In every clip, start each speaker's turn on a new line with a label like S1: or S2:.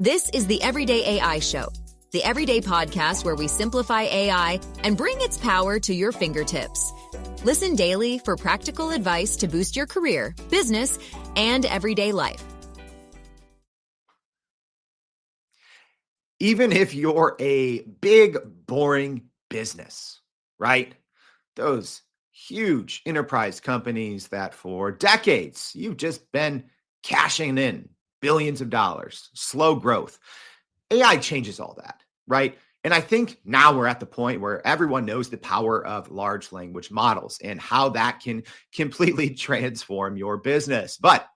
S1: This is the Everyday AI Show, the everyday podcast where we simplify AI and bring its power to your fingertips. Listen daily for practical advice to boost your career, business, and everyday life.
S2: Even if you're a big, boring business, right? Those huge enterprise companies that for decades you've just been cashing in billions of dollars, slow growth. AI changes all that, right? And I think now we're at the point where everyone knows the power of large language models and how that can completely transform your business. But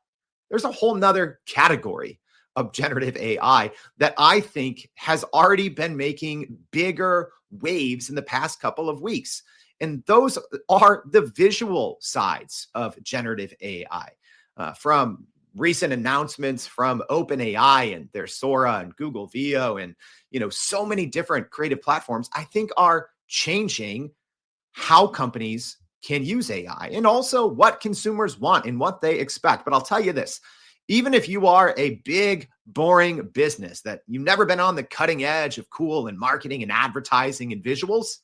S2: there's a whole nother category of generative AI that I think has already been making bigger waves in the past couple of weeks. And those are the visual sides of generative AI. From recent announcements from OpenAI and their Sora and Google Veo and, so many different creative platforms, I think are changing how companies can use AI and also what consumers want and what they expect. But I'll tell you this, even if you are a big, boring business that you've never been on the cutting edge of cool and marketing and advertising and visuals,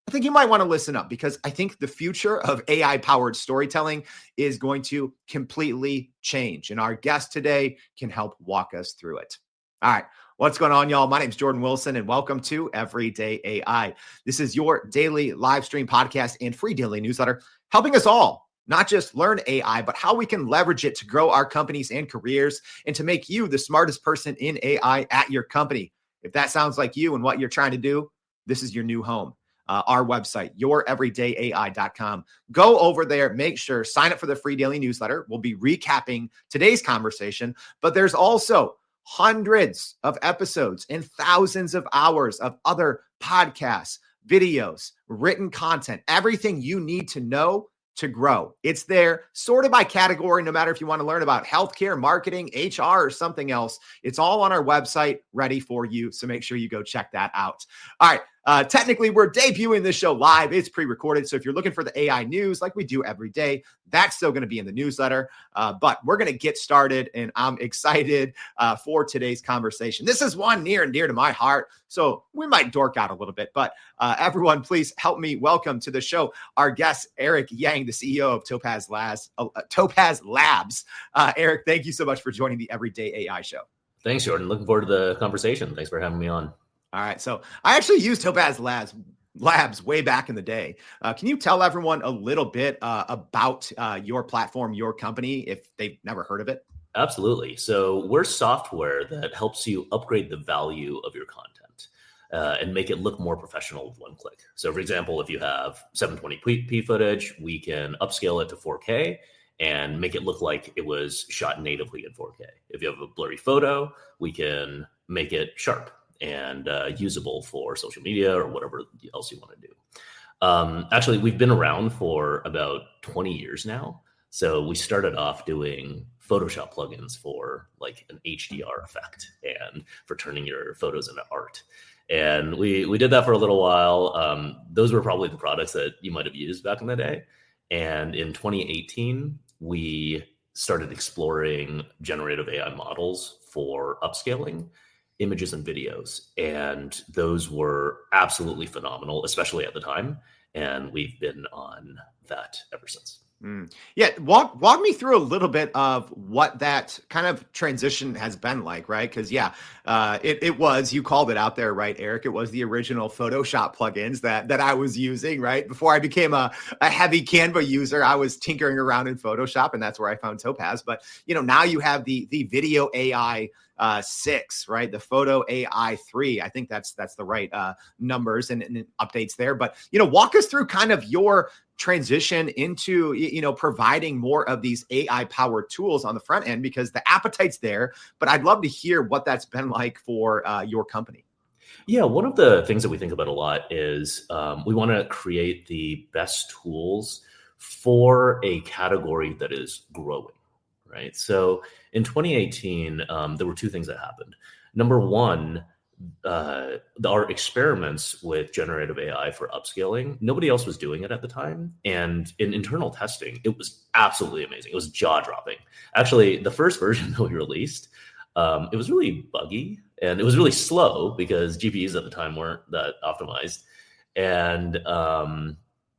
S2: I think you might want to listen up because I think the future of AI-powered storytelling is going to completely change. And our guest today can help walk us through it. All right. What's going on, y'all? My name is Jordan Wilson, and welcome to Everyday AI. This is your daily live stream podcast and free daily newsletter, helping us all not just learn AI, but how we can leverage it to grow our companies and careers and to make you the smartest person in AI at your company. If that sounds like you and what you're trying to do, this is your new home. Our website, youreverydayai.com. Go over there, make sure, sign up for the free daily newsletter. We'll be recapping today's conversation, but there's also hundreds of episodes and thousands of hours of other podcasts, videos, written content, everything you need to know to grow. It's there sorted by category, no matter if you want to learn about healthcare, marketing, HR, or something else. It's all on our website ready for you. So make sure you go check that out. All right. Technically, we're debuting this show live. It's pre-recorded. So if you're looking for the AI news like we do every day, that's still going to be in the newsletter. But we're going to get started, and I'm excited for today's conversation. This is one near and dear to my heart, so we might dork out a little bit. But everyone, please help me welcome to the show our guest, Eric Yang, the CEO of Topaz Labs. Eric, thank you so much for joining the Everyday AI Show.
S3: Thanks, Jordan. Looking forward to the conversation. Thanks for having me on.
S2: All right. So I actually used Topaz Labs way back in the day. Can you tell everyone a little bit about your platform, your company, if they've never heard of it?
S3: Absolutely. So we're software that helps you upgrade the value of your content and make it look more professional with one click. So for example, if you have 720p footage, we can upscale it to 4K and make it look like it was shot natively in 4K. If you have a blurry photo, we can make it sharp and usable for social media or whatever else you want to do. Actually, we've been around for about 20 years now. So we started off doing Photoshop plugins for like an HDR effect and for turning your photos into art. And we did that for a little while. Those were probably the products that you might have used back in the day. And in 2018, we started exploring generative AI models for upscaling images and videos. And those were absolutely phenomenal, especially at the time. And we've been on that ever since.
S2: Yeah. Walk me through a little bit of what that kind of transition has been like, right? Because it was, you called it out there, right, Eric? It was the original Photoshop plugins that I was using, right? Before I became a heavy Canva user, I was tinkering around in Photoshop, and that's where I found Topaz. But, now you have the video AI 6, right? The photo AI 3. I think that's the right numbers and updates there. But, walk us through kind of your transition into, providing more of these AI powered tools on the front end, because the appetite's there, but I'd love to hear what that's been like for your company.
S3: Yeah, one of the things that we think about a lot is we want to create the best tools for a category that is growing, right? So in 2018, there were two things that happened. Number one, our experiments with generative AI for upscaling, nobody else was doing it at the time. And in internal testing, it was absolutely amazing. It was jaw-dropping. Actually, the first version that we released, it was really buggy and it was really slow because GPUs at the time weren't that optimized. And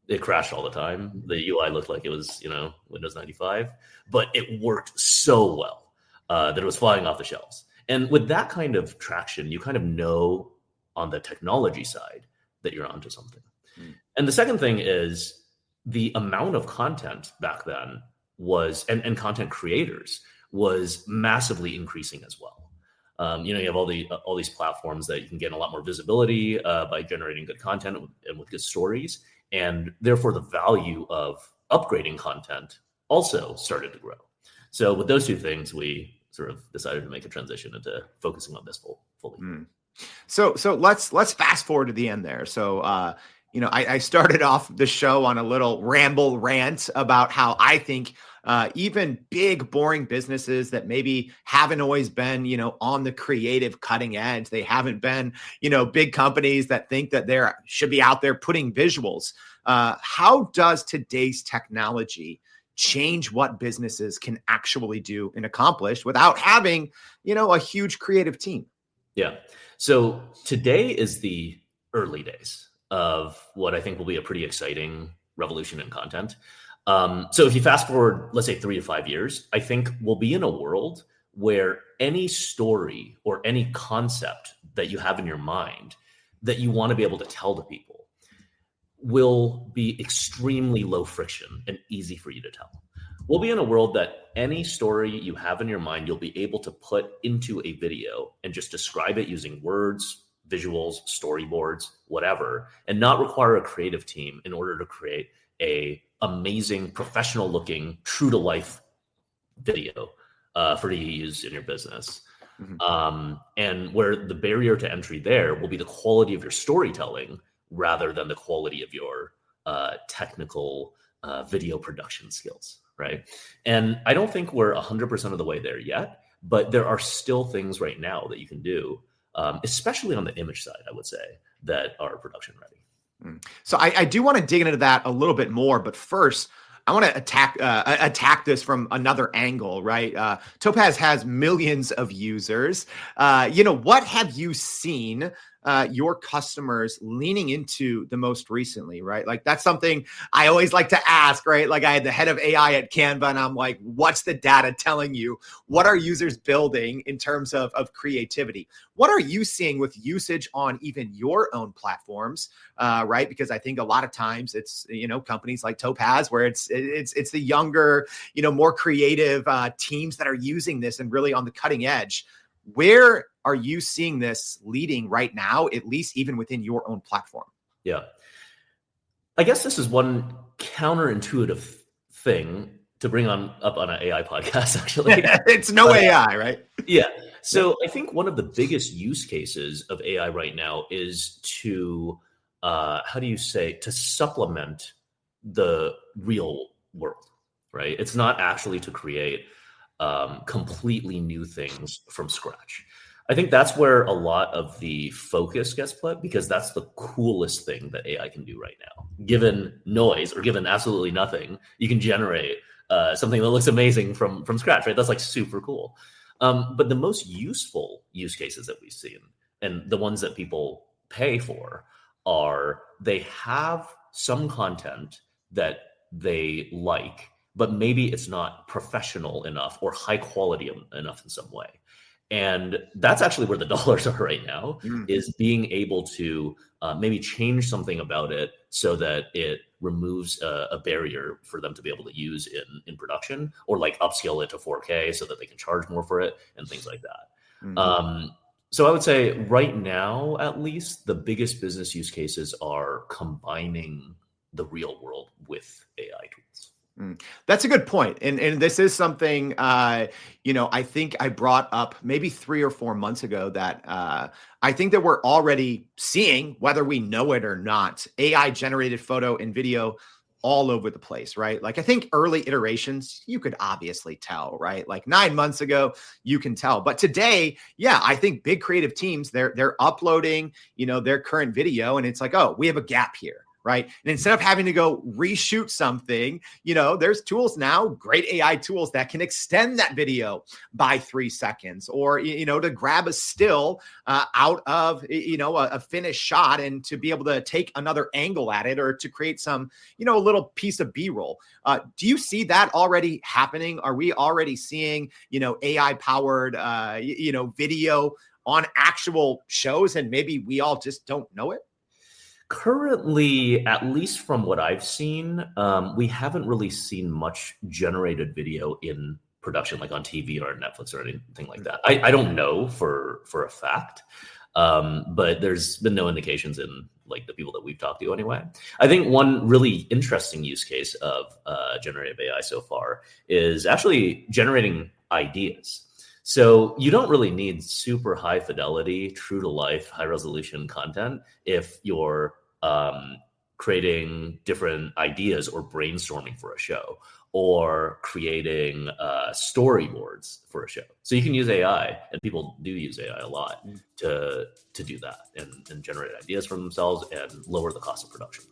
S3: it crashed all the time. The UI looked like it was, Windows 95, but it worked so well that it was flying off the shelves. And with that kind of traction, you kind of know on the technology side that you're onto something. And the second thing is the amount of content back then was, and content creators was massively increasing as well. You have all these platforms that you can get a lot more visibility by generating good content and with good stories, and therefore the value of upgrading content also started to grow. So with those two things, we sort of decided to make a transition into focusing on this fully.
S2: So let's fast forward to the end there. So I started off the show on a little ramble rant about how I think even big, boring businesses that maybe haven't always been, on the creative cutting edge. They haven't been, big companies that think that they should be out there putting visuals. How does today's technology change what businesses can actually do and accomplish without having, a huge creative team?
S3: Yeah. So today is the early days of what I think will be a pretty exciting revolution in content. So if you fast forward, let's say 3 to 5 years, I think we'll be in a world where any story or any concept that you have in your mind that you want to be able to tell to people will be extremely low friction and easy for you to tell. We'll be in a world that any story you have in your mind, you'll be able to put into a video and just describe it using words, visuals, storyboards, whatever, and not require a creative team in order to create a amazing, professional looking, true to life video for you to use in your business. And where the barrier to entry there will be the quality of your storytelling rather than the quality of your technical video production skills, right? And I don't think we're 100% of the way there yet, but there are still things right now that you can do, especially on the image side, I would say, that are production ready.
S2: So I do want to dig into that a little bit more, but first I want to attack this from another angle, right? Topaz has millions of users. What have you seen your customers leaning into the most recently, right? Like that's something I always like to ask, right? Like I had the head of AI at Canva and I'm like, what's the data telling you? What are users building in terms of creativity? What are you seeing with usage on even your own platforms, right? Because I think a lot of times it's, companies like Topaz where it's the younger, more creative teams that are using this and really on the cutting edge. Where are you seeing this leading right now, at least even within your own platform?
S3: Yeah. I guess this is one counterintuitive thing to bring up on an AI podcast, actually.
S2: It's no AI, right?
S3: Yeah. So I think one of the biggest use cases of AI right now is to, to supplement the real world, right? It's not actually to create completely new things from scratch. I think that's where a lot of the focus gets put because that's the coolest thing that AI can do right now. Given noise or given absolutely nothing, you can generate something that looks amazing from scratch, right? That's like super cool. But the most useful use cases that we've seen and the ones that people pay for are they have some content that they like, but maybe it's not professional enough or high quality enough in some way. And that's actually where the dollars are right now, is being able to maybe change something about it so that it removes a barrier for them to be able to use in production, or like upscale it to 4K so that they can charge more for it and things like that. So I would say right now, at least, the biggest business use cases are combining the real world with AI tools.
S2: That's a good point. And this is something, I think I brought up maybe 3 or 4 months ago that I think that we're already seeing, whether we know it or not, AI generated photo and video all over the place, right? Like I think early iterations, you could obviously tell, right? Like 9 months ago, you can tell. But today, yeah, I think big creative teams, they're uploading, their current video and it's like, oh, we have a gap here. right? And instead of having to go reshoot something, there's tools now, great AI tools that can extend that video by 3 seconds, or, to grab a still out of, a finished shot and to be able to take another angle at it, or to create some, a little piece of B-roll. Do you see that already happening? Are we already seeing, AI powered, video on actual shows, and maybe we all just don't know it?
S3: Currently, at least from what I've seen, we haven't really seen much generated video in production, like on TV or Netflix or anything like that. I don't know for a fact, but there's been no indications in like the people that we've talked to anyway. I think one really interesting use case of generative AI so far is actually generating ideas. So you don't really need super high fidelity, true to life, high resolution content if you're creating different ideas or brainstorming for a show, or creating storyboards for a show. So you can use AI, and people do use AI a lot to do that and generate ideas for themselves and lower the cost of production.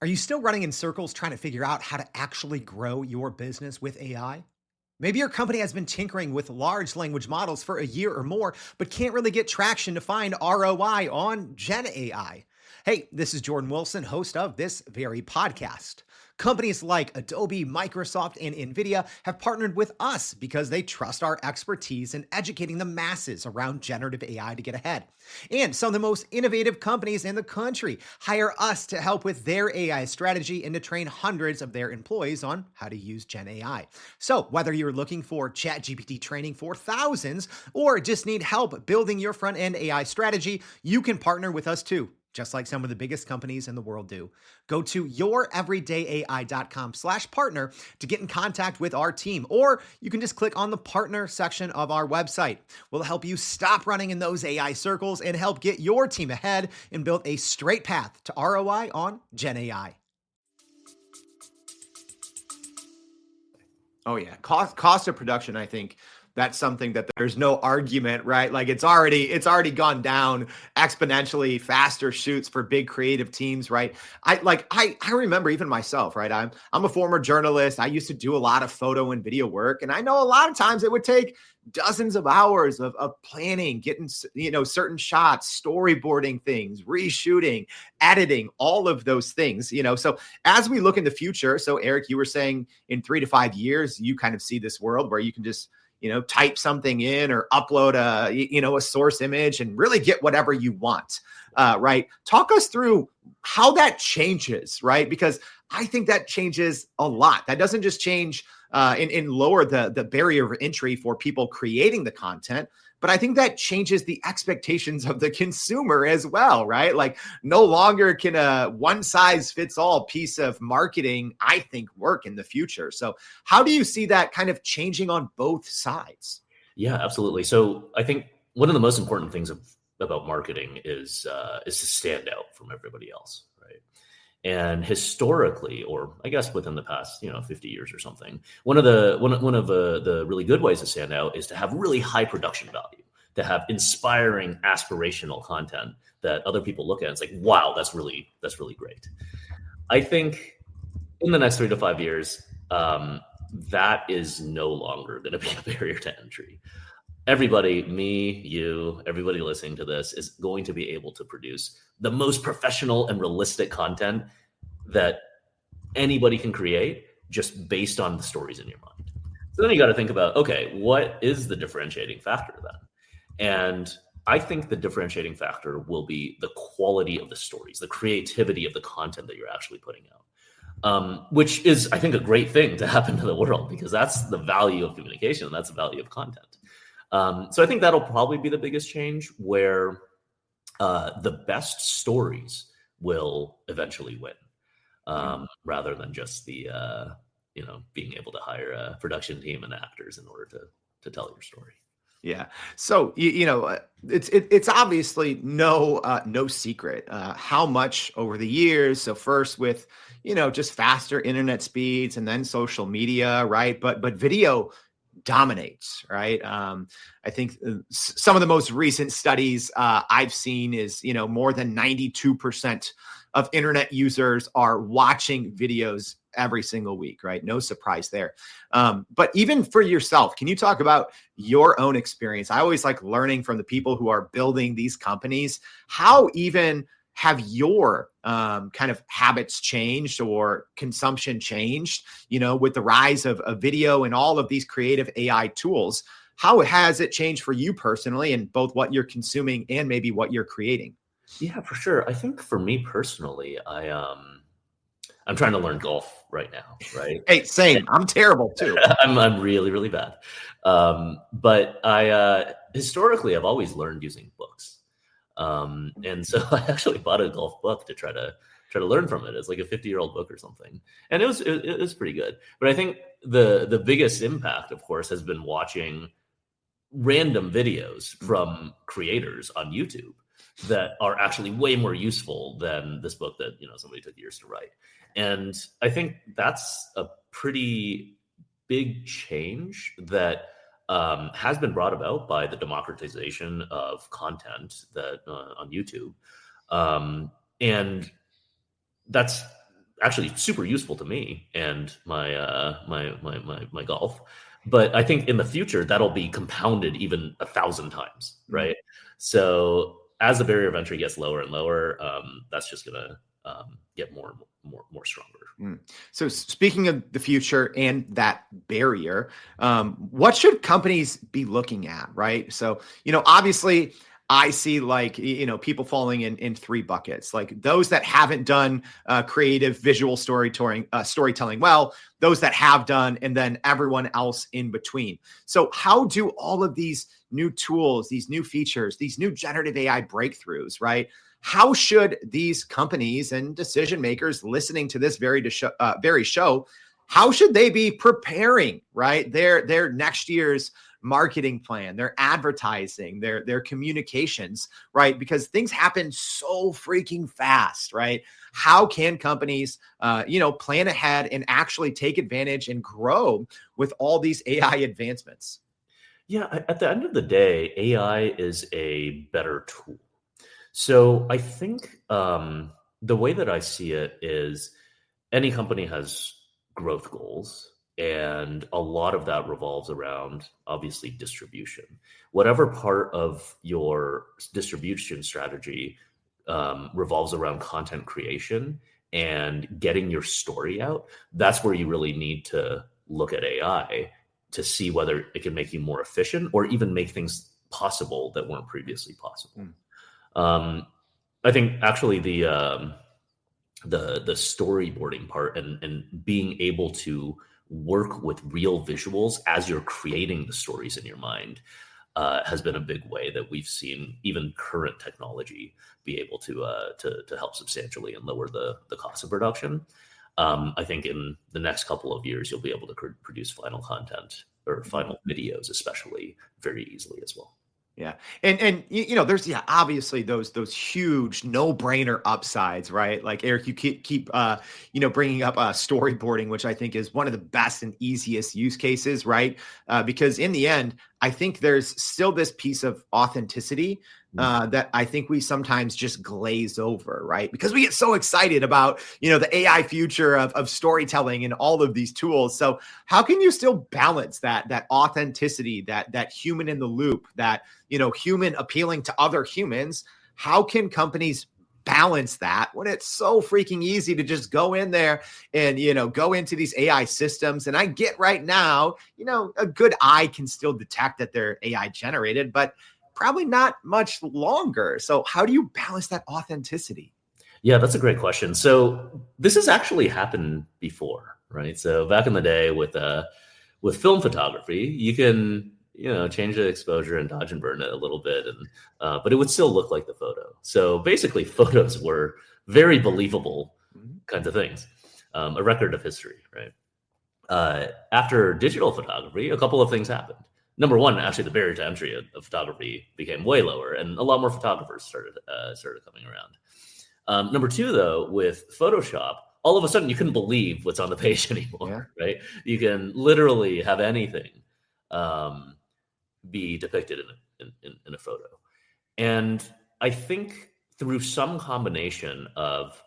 S4: Are you still running in circles trying to figure out how to actually grow your business with AI? Maybe your company has been tinkering with large language models for a year or more, but can't really get traction to find ROI on Gen AI. Hey, this is Jordan Wilson, host of this very podcast. Companies like Adobe, Microsoft, and NVIDIA have partnered with us because they trust our expertise in educating the masses around generative AI to get ahead. And some of the most innovative companies in the country hire us to help with their AI strategy and to train hundreds of their employees on how to use Gen AI. So whether you're looking for ChatGPT training for thousands or just need help building your front-end AI strategy, you can partner with us too, just like some of the biggest companies in the world do. Go to youreverydayai.com/partner to get in contact with our team, or you can just click on the partner section of our website. We'll help you stop running in those AI circles and help get your team ahead and build a straight path to ROI on Gen AI.
S2: Oh yeah, cost of production. I think that's something that there's no argument, right? Like it's already gone down exponentially. Faster shoots for big creative teams, right? I remember even myself, right? I'm a former journalist. I used to do a lot of photo and video work, and I know a lot of times it would take dozens of hours of planning, getting certain shots, storyboarding things, reshooting, editing, all of those things. So as we look in the future, so Eric, you were saying in 3 to 5 years, you kind of see this world where you can just type something in or upload a source image and really get whatever you want, right? Talk us through how that changes, right? Because I think that changes a lot. That doesn't just change and lower the barrier of entry for people creating the content, but I think that changes the expectations of the consumer as well, right? Like no longer can a one size fits all piece of marketing, I think, work in the future. So how do you see that kind of changing on both sides?
S3: Yeah, absolutely. So I think one of the most important things about marketing is to stand out from everybody else, right? And historically, or I guess within the past, 50 years or something, one of the really good ways to stand out is to have really high production value, to have inspiring, aspirational content that other people look at. It's like, wow, that's really great. I think in the next 3 to 5 years, that is no longer going to be a barrier to entry. Everybody, me, you, everybody listening to this is going to be able to produce the most professional and realistic content that anybody can create just based on the stories in your mind. So then you got to think about, okay, what is the differentiating factor then? And I think the differentiating factor will be the quality of the stories, the creativity of the content that you're actually putting out. Which is, I think, a great thing to happen to the world, because that's the value of communication, and that's the value of content. So I think that'll probably be the biggest change, where the best stories will eventually win, rather than just the being able to hire a production team and actors in order to tell your story.
S2: Yeah. So it's obviously no secret how much over the years. So first with just faster internet speeds, and then social media, right? But video dominates, right? I think some of the most recent studies I've seen is, more than 92% of internet users are watching videos every single week, right? No surprise there. But even for yourself, can you talk about your own experience? I always like learning from the people who are building these companies. How even have your kind of habits changed or consumption changed, with the rise of video and all of these creative AI tools? How has it changed for you personally in both what you're consuming and maybe what you're creating?
S3: Yeah, for sure. I think for me personally, I'm trying to learn golf right now, right?
S2: Hey, same. I'm terrible too.
S3: I'm really, really bad. But I historically I've always learned using books. And so I actually bought a golf book to try to learn from it. It's like a 50-year-old book or something. And it was pretty good. But I think the biggest impact, of course, has been watching random videos from creators on YouTube that are actually way more useful than this book that somebody took years to write. And I think that's a pretty big change that has been brought about by the democratization of content that on YouTube, and that's actually super useful to me and my golf. But I think in the future that'll be compounded even 1,000 times, right? So as the barrier of entry gets lower and lower, that's just gonna get more stronger.
S2: So speaking of the future and that barrier, what should companies be looking at, right? So, obviously I see people falling in three buckets, like those that haven't done creative visual storytelling well, those that have done, and then everyone else in between. So how do all of these new tools, these new features, these new generative AI breakthroughs, right? How should these companies and decision makers listening to this very show, how should they be preparing, right, their next year's marketing plan, their advertising, their communications, right? Because things happen so freaking fast, right? How can companies, plan ahead and actually take advantage and grow with all these AI advancements?
S3: Yeah, at the end of the day, AI is a better tool. So I think the way that I see it is any company has growth goals, and a lot of that revolves around obviously distribution. Whatever part of your distribution strategy revolves around content creation and getting your story out, that's where you really need to look at AI to see whether it can make you more efficient or even make things possible that weren't previously possible. I think actually the storyboarding part and being able to work with real visuals as you're creating the stories in your mind has been a big way that we've seen even current technology be able to help substantially and lower the cost of production. I think in the next couple of years, you'll be able to produce final content or final videos, especially, very easily as well.
S2: Yeah. And there's obviously those huge no-brainer upsides, right? Like Eric, you keep bringing up storyboarding, which I think is one of the best and easiest use cases, right? Because in the end, I think there's still this piece of authenticity that I think we sometimes just glaze over, right? Because we get so excited about, the AI future of storytelling and all of these tools. So how can you still balance that authenticity, that human in the loop, that, human appealing to other humans? How can companies balance that when it's so freaking easy to just go in there and, go into these AI systems? And I get right now, a good eye can still detect that they're AI generated, but probably not much longer. So how do you balance that authenticity?
S3: Yeah, that's a great question. So this has actually happened before, right? So back in the day with film photography, you can, change the exposure and dodge and burn it a little bit, and but it would still look like the photo. So basically photos were very believable kinds of things, a record of history, right? After digital photography, a couple of things happened. Number one, actually, the barrier to entry of photography became way lower, and a lot more photographers started coming around. Number two, though, with Photoshop, all of a sudden you couldn't believe what's on the page anymore, right? You can literally have anything um, be depicted in a photo. And I think through some combination of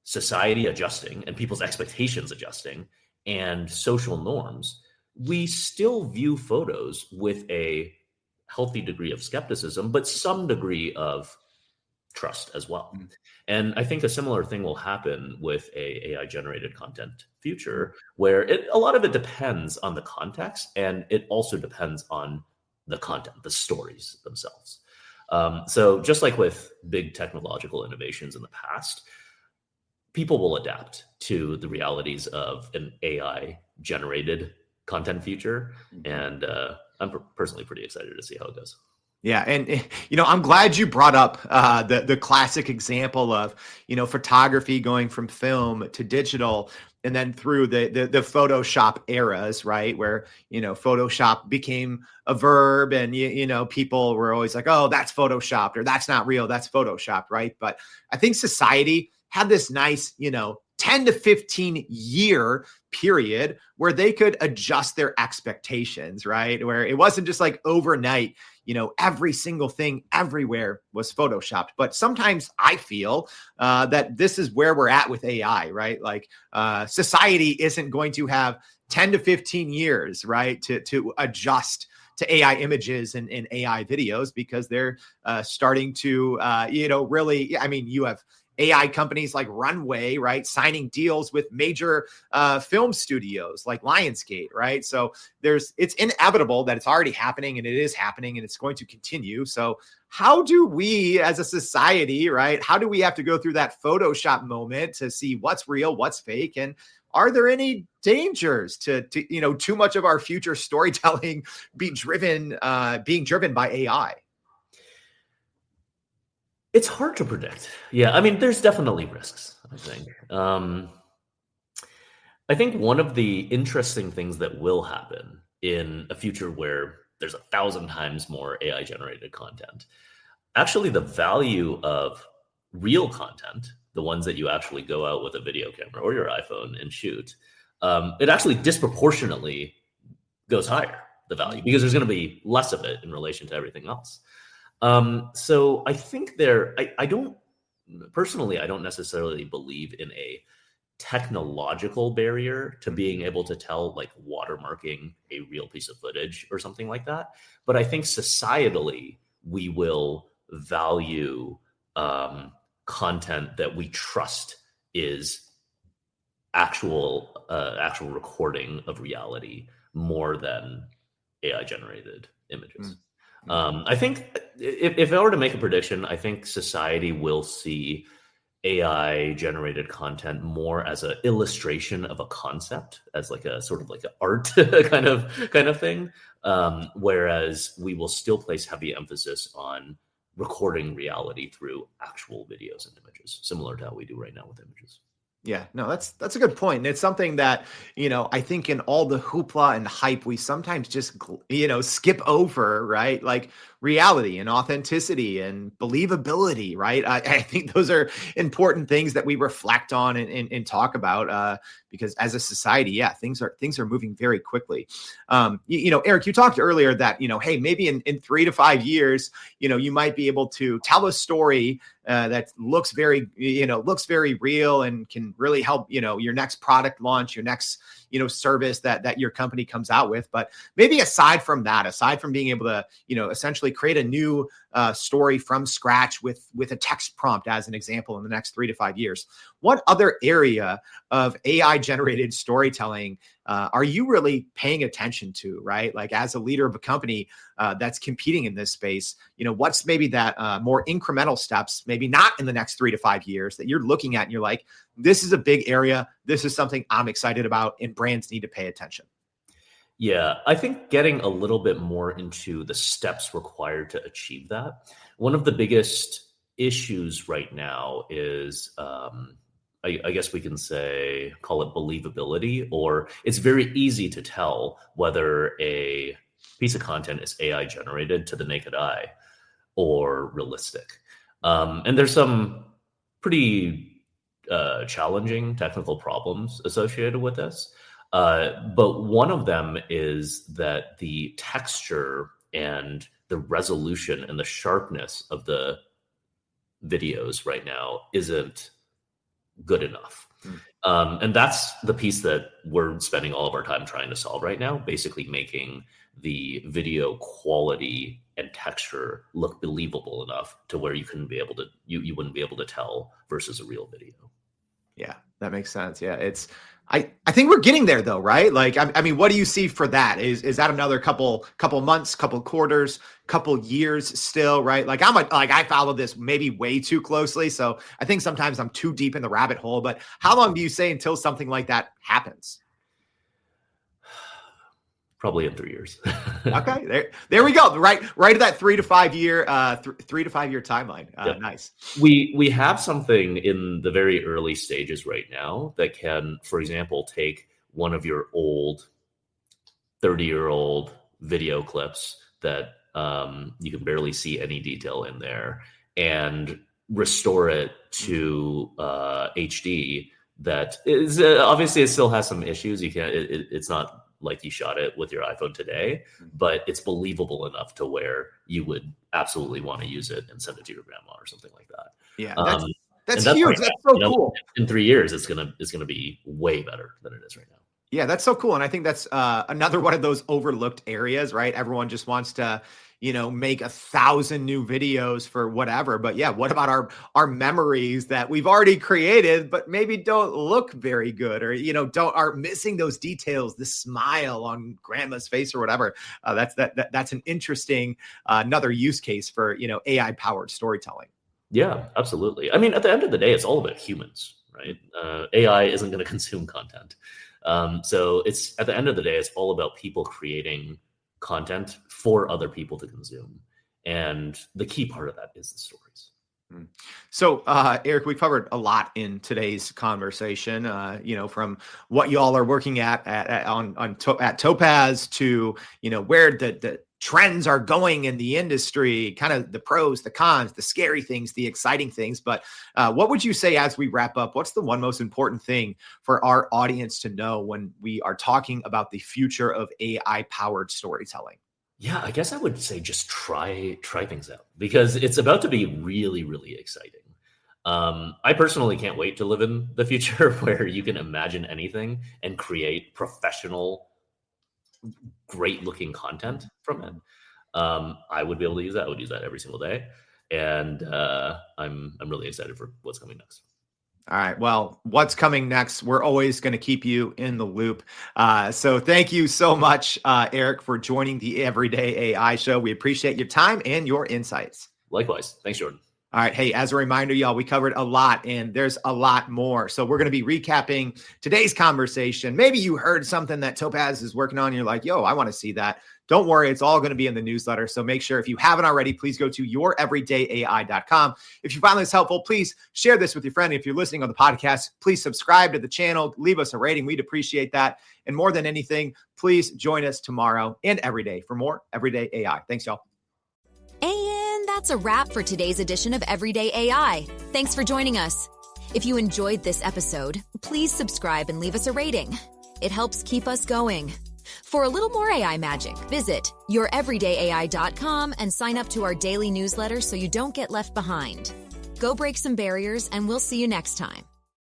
S3: society adjusting and people's expectations adjusting and social norms, we still view photos with a healthy degree of skepticism, but some degree of trust as well.
S2: Mm.
S3: And I think a similar thing will happen with a AI generated content future, where a lot of it depends on the context, and it also depends on the content, the stories themselves. So just like with big technological innovations in the past, people will adapt to the realities of an AI generated content future. And I'm personally pretty excited to see how it goes.
S2: Yeah, and I'm glad you brought up the classic example of photography going from film to digital, and then through the Photoshop eras, right? Where Photoshop became a verb, and people were always like, "Oh, that's photoshopped," or "That's not real, that's photoshopped," right? But I think society had this nice 10 to 15 year period where they could adjust their expectations, right? Where it wasn't just like overnight, every single thing everywhere was photoshopped. But sometimes I feel that this is where we're at with AI, right? Like society isn't going to have 10 to 15 years, right, to adjust to AI images and AI videos, because they're starting to, really, I mean, you have AI companies like Runway, right, signing deals with major film studios like Lionsgate, right? So it's inevitable that it's already happening, and it is happening, and it's going to continue. So how do we as a society, right, how do we have to go through that Photoshop moment to see what's real, what's fake? And are there any dangers to too much of our future storytelling being driven by AI?
S3: It's hard to predict. Yeah, I mean, there's definitely risks, I think. I think one of the interesting things that will happen in a future where there's 1,000 times more AI generated content, actually the value of real content, the ones that you actually go out with a video camera or your iPhone and shoot, it actually disproportionately goes higher, the value, because there's going to be less of it in relation to everything else. So I think I don't necessarily believe in a technological barrier to being able to tell, like, watermarking a real piece of footage or something like that. But I think societally, we will value content that we trust is actual recording of reality more than AI generated images. I think if I were to make a prediction, I think society will see AI generated content more as an illustration of a concept, as like a sort of like an art kind of thing. Whereas we will still place heavy emphasis on recording reality through actual videos and images, similar to how we do right now with images.
S2: Yeah, no, that's a good point. And it's something that, I think in all the hoopla and hype, we sometimes just, skip over, right? Like reality and authenticity and believability, right? I think those are important things that we reflect on and talk about, because as a society, yeah, things are moving very quickly. Eric, you talked earlier that, hey, maybe in 3 to 5 years, you might be able to tell a story that looks very real and can really help, your next product launch, your next, service that your company comes out with. But maybe aside from being able to, essentially create a new story from scratch with a text prompt, as an example, in the next 3 to 5 years, what other area of AI generated storytelling are you really paying attention to, right? Like, as a leader of a company that's competing in this space, what's maybe that more incremental steps, maybe not in the next 3 to 5 years, that you're looking at and you're like, this is a big area. This is something I'm excited about, and brands need to pay attention.
S3: Yeah, I think getting a little bit more into the steps required to achieve that. One of the biggest issues right now is, I guess we can call it believability, or it's very easy to tell whether a piece of content is AI generated to the naked eye or realistic. And there's some pretty challenging technical problems associated with this. But one of them is that the texture and the resolution and the sharpness of the videos right now isn't good enough. And that's the piece that we're spending all of our time trying to solve right now, basically making the video quality and texture look believable enough to where you wouldn't be able to tell versus a real video.
S2: Yeah, that makes sense. Yeah, I think we're getting there though, right? Like, I mean, what do you see for that? Is that another couple months, couple quarters, couple years still, right? Like I follow this maybe way too closely. So I think sometimes I'm too deep in the rabbit hole, but how long do you say until something like that happens?
S3: Probably in 3 years.
S2: Okay, there we go. Right at that 3 to 5 year, 3 to 5 year timeline.
S3: Yep.
S2: Nice.
S3: We have something in the very early stages right now that can, for example, take one of your old 30-year-old video clips that you can barely see any detail in there and restore it to HD. That is obviously it still has some issues. You can't. It's not like you shot it with your iPhone today, but it's believable enough to where you would absolutely want to use it and send it to your grandma or something like that.
S2: Yeah, that's huge. That's so cool.
S3: In 3 years, it's gonna be way better than it is right now.
S2: Yeah, that's so cool. And I think that's another one of those overlooked areas, right? Everyone just wants to, make 1,000 new videos for whatever. But yeah, what about our memories that we've already created, but maybe don't look very good or, are missing those details, the smile on grandma's face or whatever. That's an interesting, another use case for, AI powered storytelling.
S3: Yeah, absolutely. I mean, at the end of the day, it's all about humans, right? AI isn't going to consume content. So it's at the end of the day, it's all about people creating content for other people to consume. And the key part of that is the stories.
S2: So, Eric, we covered a lot in today's conversation, from what y'all are working at Topaz to, where the trends are going in the industry, kind of the pros, the cons, the scary things, the exciting things. But what would you say as we wrap up? What's the one most important thing for our audience to know when we are talking about the future of AI-powered storytelling?
S3: Yeah, I guess I would say just try things out because it's about to be really, really exciting. I personally can't wait to live in the future where you can imagine anything and create professional, great looking content from it. I would be able to use that. I would use that every single day. And I'm really excited for what's coming next.
S2: All right. Well, what's coming next? We're always going to keep you in the loop. So thank you so much, Eric, for joining the Everyday AI Show. We appreciate your time and your insights.
S3: Likewise. Thanks, Jordan.
S2: All right. Hey, as a reminder, y'all, we covered a lot and there's a lot more. So we're going to be recapping today's conversation. Maybe you heard something that Topaz is working on and you're like, yo, I want to see that. Don't worry, it's all going to be in the newsletter. So make sure if you haven't already, please go to youreverydayai.com. If you find this helpful, please share this with your friend. If you're listening on the podcast, please subscribe to the channel, leave us a rating. We'd appreciate that. And more than anything, please join us tomorrow and every day for more Everyday AI. Thanks, y'all.
S1: And that's a wrap for today's edition of Everyday AI. Thanks for joining us. If you enjoyed this episode, please subscribe and leave us a rating. It helps keep us going. For a little more AI magic, visit youreverydayai.com and sign up to our daily newsletter so you don't get left behind. Go break some barriers, and we'll see you next time.